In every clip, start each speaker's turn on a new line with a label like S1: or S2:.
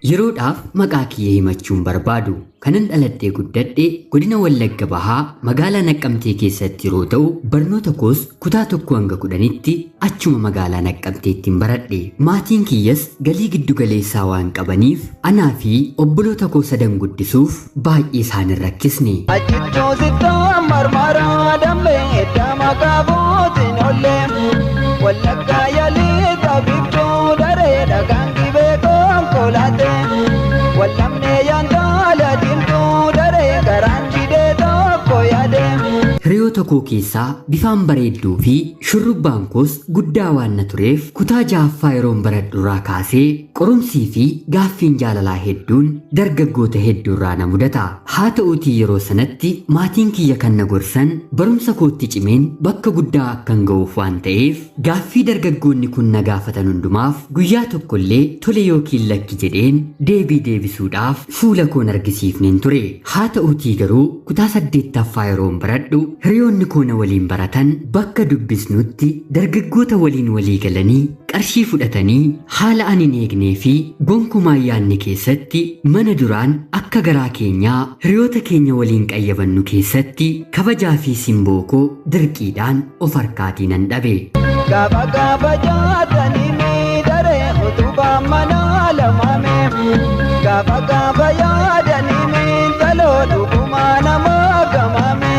S1: Yeroodhaaf maqaa kiyya himachuun barbaadu. Kanan dhaladhee guddadhe godina Wallagga Bahaa magaalaa Naqqamtee keessatti yeroo ta'u barnoota koos kutaa 1 hanga 10tti achuma magaalaa Naqqamteettiin baradhe. Maatiin kiyyas galii giddu galeessaa waan qabaniif anaa fi obboloota koo 3 guddisuuf baay'ee isaan hin rakkisne.
S2: Achichoo sittaa marmaraa dammee dama qabootiin ollee Wallaggaa yaalii taphiftuu daree dhagaan dhibee konkolaatee wallamnee yaantaala diimtuu daree garaan jidee tokko yaadee.
S1: Hiriyoota koo keessaa bifaan bareedduu fi shurrubbaan koos guddaa waan na tureef kutaa 6ffaa yeroon baradhurraa kaasee qorumsii fi gaaffiin jaalalaa hedduun dargaggoota hedduurraa na mudata. Haa ta'uutii yeroo sanatti maatiin kiyya kan na gorsan barumsa kootti cimeen bakka guddaa akkan ga'uuf waan ta'eef gaaffii dargaggoonni kun na gaafatan hundumaaf guyyaa tokkollee tole yookiin lakki jedheen deebii deebisuudhaaf fuula koon argisiifneen ture. Haa ta'uutii garuu kutaa 8ffaa yeroon baradhu hiriyoonni koo na waliin baratan bakka dubbisnutti dargaggoota waliin walii galanii qarshii fudhatanii haala ani hin eegnee fi gonkumaa yaanne keessatti mana duraan akka garaa keenyaa hiriyoota keenya waliin qayyabannu keessatti kabajaa fi simboo koo dirqiidhaan of harkaatii nan dhabe.
S2: Gaafa gaafa jaatanii miidharee utubaa manaa lamaame gaafa gaafa yaadanii miidhaloo dhugumaa namaa gamaame.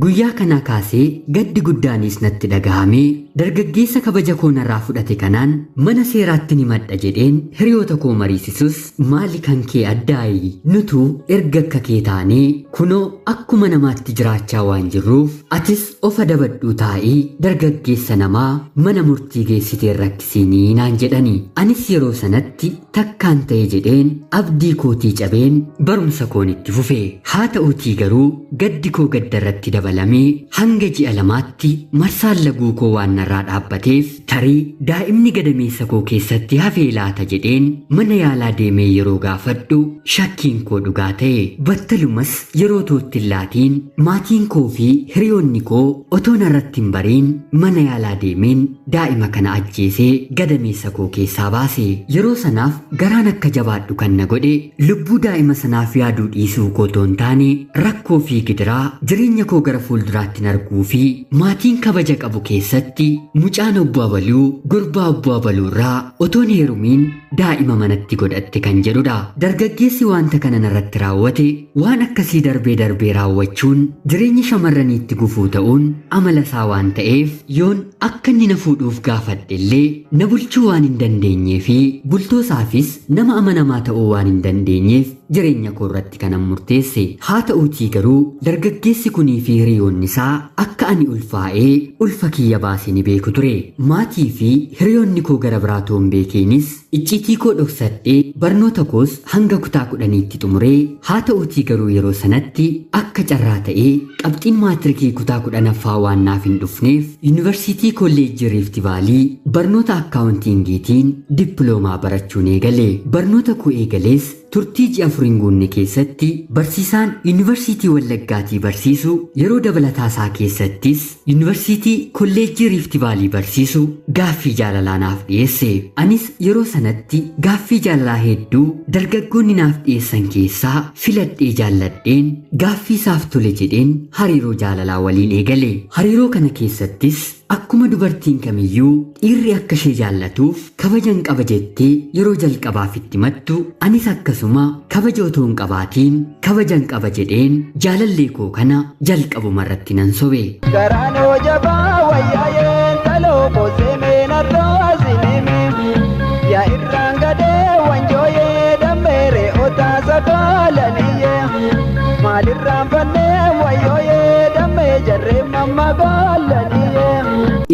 S1: Guyyaa kana kaasee gaddi guddaanis natti dhagahamee dargaggeessa kabaja koo narraa fudhate kanaan mana seeraatti ni madda jedheen hiriyoota koo mariisisus maali kan kee addaayi nutu erga akka kee taanee kunoo akkuma namaatti jiraachaa waan jirruuf atis ofa dabadhuu taa'ii dargaggeessa namaa mana murtii geessitee rakkisiinii naan jedhani. Anis yeroo sanatti takkaan ta'e jedheen abdii kootii cabeen barumsa koon itti fufe. Haa ta'uutii garuu gaddi koo gaddarratti dabalamee hanga ji'a 2tti marsaan laguu koo waan narraa dhaabbateef tarii daa'imni gadameessa koo keessatti hafee laata jedheen mana yaalaa deemee yeroo gaafadhu shakkiin koo dhugaa ta'e. Battalumas yeroo toottillaatiin maatiin koo fi hiriyoonni koo otoo narratti hin bariin mana yaalaa deemeen daa'ima kana ajjeesee gadameessa koo keessaa baase. Yeroo sanaaf garaan akka jabaadhu kan na godhe lubbuu daa'ima sanaaf yaaduu dhiisuu koo toon taane rakkoo fi gidiraa jireenya koo gara fuulduraatti arguu fi maatiin kabaja qabu keessatti mucaan obbo Abaluu gurbaa obbo Abaluu irraa otoon heerumiin daa'ima manatti godhatte kan jedhudha. Dargaggeessi wanta kana narratti raawwate waan akkasii darbee raawwachuun jireenya shamarraniitti gufuu ta'uun amala isaa waan ta'eef yoon akka inni na fuudhuuf gaafadhe illee na bulchuu waan hin dandeenyee fi bultoosaafis nama amanamaa ta'uu waan hin dandeenyeef jireenya koo irratti kanan murteesse. Haa ta'uutii garuu dargaggeessi kunii fi hiriyoonni isaa akka ani ulfaa'ee ulfa kiyya baase ni beeku ture. Maatii fi hiriyoonni koo gara biraa toon beekeenis icciitii koo dhoksadhee barnoota koos hanga kutaa 10tti xumuree. Haa ta'uutii garuu yeroo sanatti akka carraa ta'ee qabxiin maatirikii kutaa 10ffaa waan naaf hin dhufneef yuunivarsiitii kolleejjii Riifti Vaalii barnoota akkaawuntiingiitiin dippiloomaa barachuun eegale. Barnoota koo eegalees turtii ji'a 4 guunne keessatti barsiisaan yuunivarsiitii Wallaggaatii barsiisu yeroo dabalataa isaa keessattis yuunivarsiitii kolleejjii Riifti Vaalii barsiisu gaaffii jaalalaa naaf dhiyeesse. Anis yeroo sanatti gaaffii jaalalaa hedduu dargaggoonni naaf dhiyeessan keessaa filadhee jaalladheen gaaffii isaaf tole jedheen hariiroo jaalalaa waliin eegale. Hariiroo kana keessattis akkuma dubartiin kamiyyuu dhiirri akka ishee jaallatuuf kabajan qaba jettee yeroo jalqabaaf itti mattu anis akkasuma kabaja otoo hin qabaatiin kabajan qaba jedheen jaalallee koo kana jalqabuma irratti nan sobe.
S2: Garaan hoo jabaa wayyaa'een taloo koosee meenarraa sinimi yaa irraan gadee wanjooyee dammeeree otaa sakaalaniyyee maalirraan fannee wayyooyee dammee jarree mammagaalaniyyee.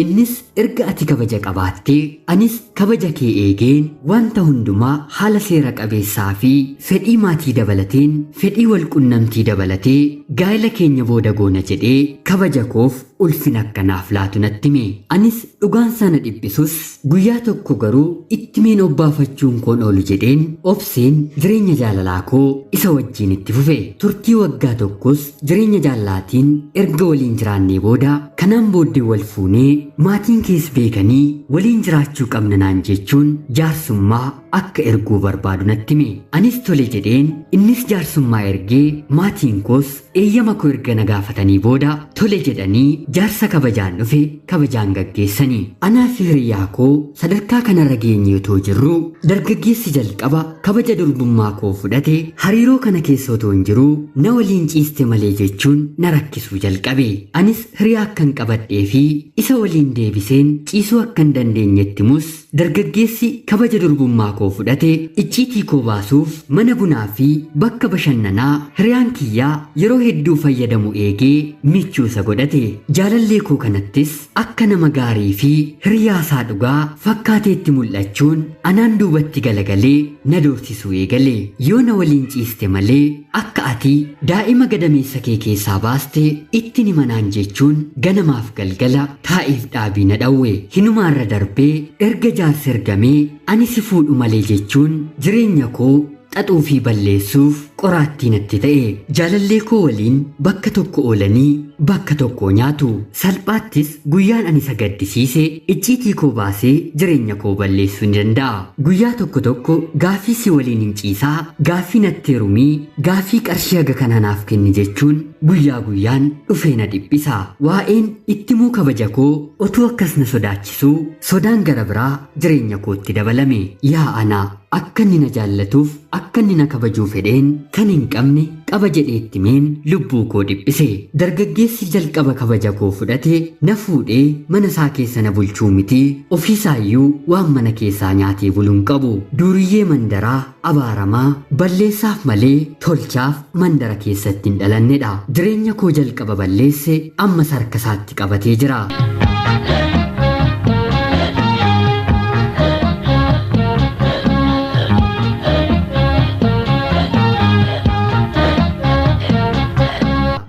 S1: Innis erga ati kabaja qabaattee anis kabaja kee eegeen wanta hundumaa haala seera qabeessaa fi fedhii maatii dabalateen fedhii walqunnamtii dabalatee gaa'ela keenya booda goona jedhee kabaja koof ulfina akkanaaf laatu natti hime. Anis dhugaan sana dhiphisus guyyaa tokko garuu ittimeen obbaafachuun koon oolu jedheen obseen jireenya jaalalaa koo isa wajjiin itti fufe. Turtii waggaa tokkos jireenya jaalalaatiin erga waliin jiraannee booda kanaan booddee wal fuunee maatiin kees beekanii waliin jiraachuu qabna naan jechuun jaarsummaa akka erguu barbaadu natti hime. Anis tole jedheen innis jaarsummaa ergee maatiin koos eeyyama koo erga na gaafatanii booda tole jedhanii jaarsa kabajaan dhufe kabajaan gaggeessanii. Anaa fi hiriyaa koo sadarkaa kanarra geenye otoo jirru dargaggeessi jalqaba kabaja durbummaa koo fudhate hariiroo kana keessa otoo hin jiru na waliin ciiste malee jechuun na rakkisuu jalqabe. Anis hiriyaa akkan qabadhee fi isa waliin deebiseen ciisuu akkan dandeenyetti mus dargaggeessi kabaja durbummaa koo fudhate icciitii koo baasuuf mana bunaa fi bakka bashannanaa hiriyaan kiyyaa yeroo hedduu fayyadamu eegee michuusa godhate. Jaalallee koo kanattis akka nama gaarii fi hiriyaasaa dhugaa fakkaateetti mul'achuun anaan duubatti galagalee na doorsisuu eegale. Yoo na waliin ciiste malee akka ati daa'ima gadameessa kee keessaa baaste itti ni manaan jechuun ganamaaf galgala taa'iif dhaabii na dhawwe. Hinumaarra darbee erga jaarsa ergamee ani si fuudhu malee jechuun jireenya koo xaxuu fi balleessuuf qoraattii natti ta'e. Jaalallee koo waliin bakka tokko oolanii bakka tokko nyaatu. Salphaattis guyyaan ani isa gaddisiise icciitii koo baasee jireenya koo balleessuu ni danda'a. Guyyaa tokko tokko gaaffii si waliin hin ciisaa, gaaffii natti heerumii, gaaffii qarshii haga kana naaf kenni jechuun guyyaa guyyaan dhufee na dhiphisa. Waa'een ittimuu kabaja koo otuu akkas na sodaachisuu sodaan gara biraa jireenya kootti dabalame. Yaa ana akka inni na jaallatuuf akka inni na kabajuu fedheen kan hin qabne qaba jedheetti meen lubbuu koo dhiphise. Dargaggeessi jalqaba kabaja koo fudhate na fuudhee mana isaa keessa na bulchuu miti ofiisaayyuu waan mana keessaa nyaatee buluun qabu. Duuriyyee mandaraa abaaramaa balleessaaf malee tolchaaf mandara keessatti hin dhalannedha. Jireenya koo jalqaba balleesse ammas harka isaatti qabatee jira.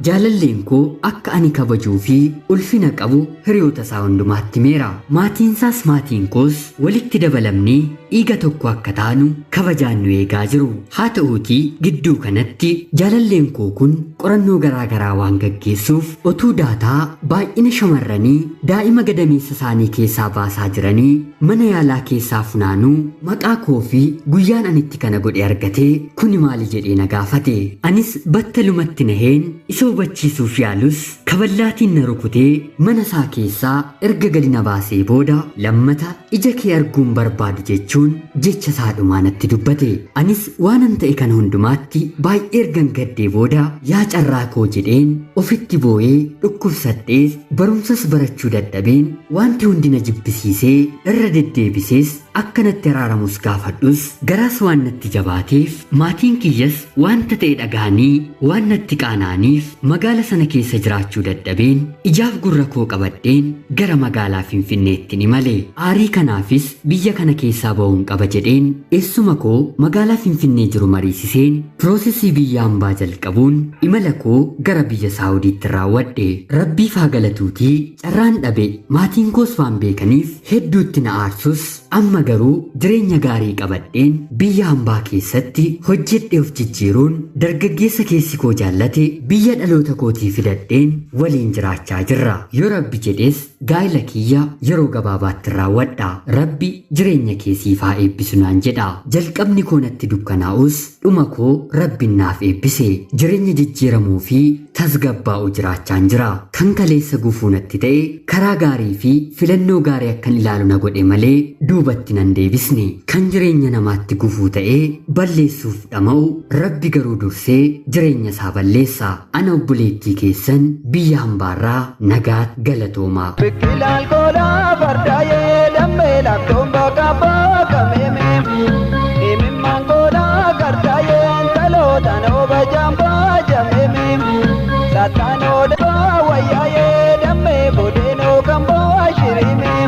S1: Jaalalleen koo akka ani kabajuu fi ulfina qabu hiriyoota isaa hundumaatti himeera. Maatiinsaas maatiin koos walitti dabalamnee dhiiga tokko akka taanu kabajaan nu eegaa jiru. Haa ta'uutii gidduu kanatti jaalalleen koo kun qorannoo garaa garaa waan gaggeessuuf otuu daataa baay'ina shamarranii daa'ima gadameessa isaanii keessaa baasaa jiranii mana yaalaa keessaa funaanuu maqaa koo fi guyyaan anitti kana godhe argatee kuni maali jedhee na gaafate. Anis battalumatti naheen isa hubachiisuuf yaalus kaballaatiin na rukutee mana isaa keessaa erga gadi na baasee booda lammata ija kee arguun barbaadu jechuun jecha isaa dhumaa natti dubbate. Anis waanan ta'e kana hundumaatti baay'ee ergan gaddee booda yaa carraa koo jedheen ofitti boo'ee dhukkubsadhees barumsas barachuu dadhabeen wanti hundi na jibbisiisee irra deddeebisees akkanatti araaramus gaafadhus garaas waan natti jabaateef maatiin kiyyas wanta ta'e dhaga'anii waan natti qaana'aniif magaala sana keessa jiraachuu dadhabeen ijaaf gurra koo qabadheen gara magaalaa Finfinneetti ni male. Aarii kanaafis biyya kana keessaa ba'uun qaba jedheen eessuma koo magaalaa Finfinnee jiru mariisiseen piroosesii biyya hambaa jalqabuun imala koo gara biyya Saawudiitti raawwadhe. Rabbiif haa galatuutii carraan dhabe maatiin koos waan beekaniif hedduutti na aarsus amma garuu jireenya gaarii qabadheen biyya hambaa keessatti hojjedhee of jijjiiruun dargaggeessa keessi koo jaallate biyya dhaloota kootii fidadheen waliin jiraachaa jirra. Yoo Rabbi jedhees gaa'ila kiyya yeroo gabaabaatti raawwadha. Rabbi jireenya keessiif haa eebbisu naan jedha. Jalqabni koo natti dukkanaa'us dhuma koo Rabbiin naaf eebbise. Jireenya jijjiiramuu fi tasgabbaa'u jiraachaan jira. Kan kaleessa gufuu natti ta'e karaa gaarii fi filannoo gaarii akkan ilaalu na godhe malee duubatti nan deebisne. Kan jireenya namaatti gufuu ta'ee balleessuuf dhama'u Rabbi garuu dursee jireenya isaa balleessa. Ana obboleettii keessan biyya hambaarraa nagaat galatoomaa.
S2: Biqilaan koolaa fardaayee dammee laaftoon bakka bakka meemee imimmaan koolaa gardaayee talootaan oba jambaa jameemee saataan odaa wayyaayee dammee boodeenoo kan bo'aa shiriimee.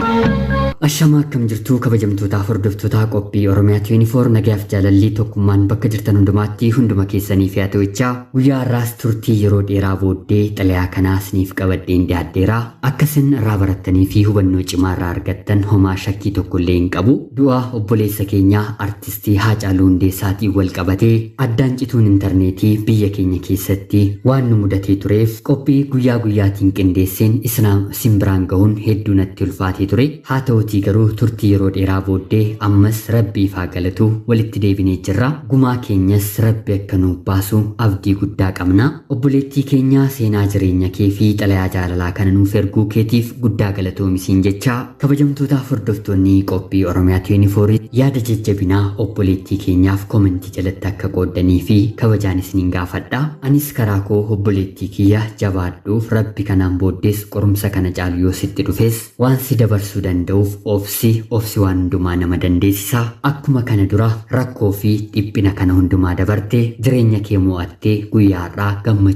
S1: Ashama akkam jirtuu kabajamtootaaf hordoftoota qophii Oromiyaa 24 nagaaf jaalallii tokkummaan bakka jirtan hundumaatti hunduma keessaniif yaa ta'uchaa guyyaa har'aas turtii yeroo dheeraa booddee xalayaa kanaas niif qabadheen dhiyaadheera. Akkasin irraa barattanii fi hubannoo cimaa irraa argattan homaa shakkii tokko illee hin qabu. Du'a obboleessa keenyaa artistii Haacaaluu Hundeessaatiin wal qabatee addaan cituun intarneetii biyya keenya keessatti waan nu mudatee tureef qophii guyyaa guyyaatiin qindeesseen isin biraan gahuun hedduu natti ulfaatee ture. Haa ta'uutii garuu turtii yeroo dheeraa booddee ammas rabbiif haa galatu walitti deebinee jirra. Gumaa keenyas rabbi akka nuuf baasu abdii guddaa qabna. Obboleettii keenya seenaa jireenya kee fi xalayaa jaalalaa kana nuuf erguu keetiif guddaa galatoomisiin jecha kabajamtootaaf hordoftoonni qophii Oromiyaa 24 yaada jajjabinaa obboleettii keenyaaf komentii jalatti akka qooddanii fi kabajaan isiniin gaafadha. Anis karaa koo obboleettii kiyya jabaadhuuf rabbi kanaan booddees qorumsa kana caalu yoo sitti dhufes waan si dabarsuu danda'uuf obsi waan hundumaa nama dandeessisa. Akkuma kana dura rakkoo fi dhiphina kana hundumaa dabarte jireenya kee mo'attee guyyaa har'aa gammachuu